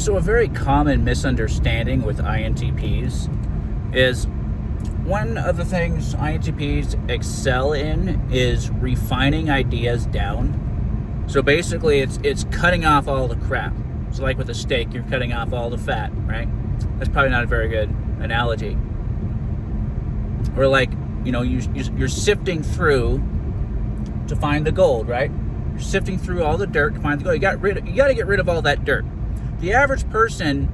So a very common misunderstanding with INTPs is one of the things INTPs excel in is refining ideas down. So basically it's cutting off all the crap. So like with a steak, you're cutting off all the fat, right? That's probably not a very good analogy. Or like, you're sifting through to find the gold, right? You're sifting through all the dirt to find the gold. You got to get rid of all that dirt. The average person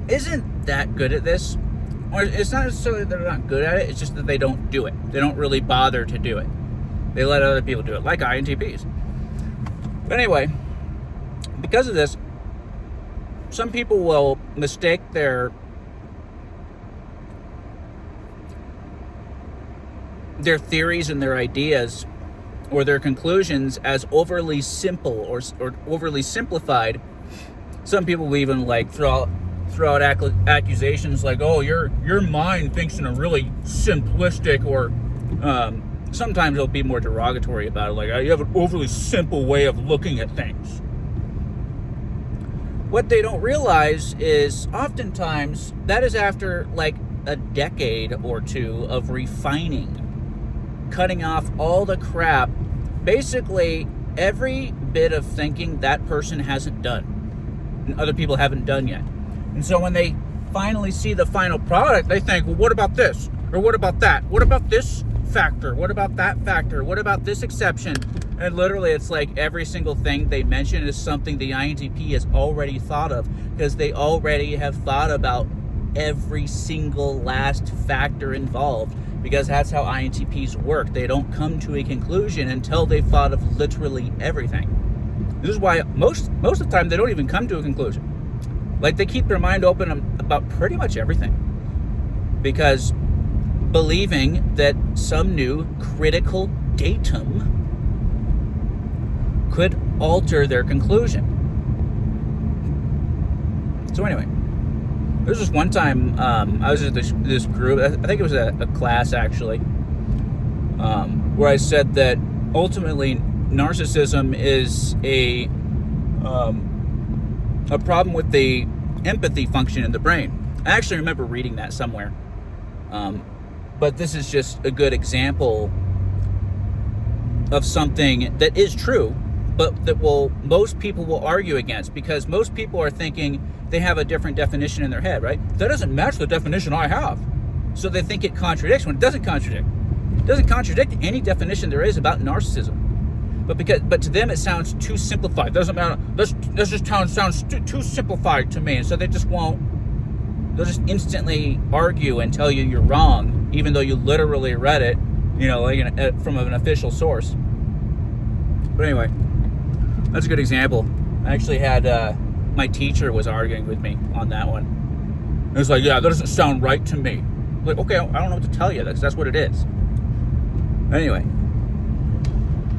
isn't that good at this. Or it's not necessarily that they're not good at it, it's just that they don't do it. They don't really bother to do it. They let other people do it, like INTPs. But anyway, because of this, some people will mistake their theories and their ideas or their conclusions as overly simple or overly simplified. Some people will even like throw out accusations like, "Oh, your mind thinks in a really simplistic," or sometimes it'll be more derogatory about it, like, "You have an overly simple way of looking at things." What they don't realize is oftentimes that is after like a decade or two of refining, cutting off all the crap, basically every bit of thinking that person hasn't done and other people haven't done yet. And so when they finally see the final product, they think, well, what about this? Or what about that? What about this factor? What about that factor? What about this exception? And literally it's like every single thing they mention is something the INTP has already thought of, because they already have thought about every single last factor involved, because that's how INTPs work. They don't come to a conclusion until they've thought of literally everything. This is why most of the time they don't even come to a conclusion. Like, they keep their mind open about pretty much everything, because believing that some new critical datum could alter their conclusion. So anyway, there was this one time I was at this group, I think it was a class actually, where I said that ultimately narcissism is a problem with the empathy function in the brain. I actually remember reading that somewhere. But this is just a good example of something that is true, but that most people will argue against, because most people are thinking they have a different definition in their head, right? That doesn't match the definition I have. So they think it contradicts, when it doesn't contradict. It doesn't contradict any definition there is about narcissism. But to them it sounds too simplified. Doesn't matter. This just sounds too simplified to me, and so they just won't. They'll just instantly argue and tell you you're wrong, even though you literally read it, like from an official source. But anyway, that's a good example. I actually had my teacher was arguing with me on that one. It was like, yeah, that doesn't sound right to me. Like, okay, I don't know what to tell you. That's what it is. Anyway.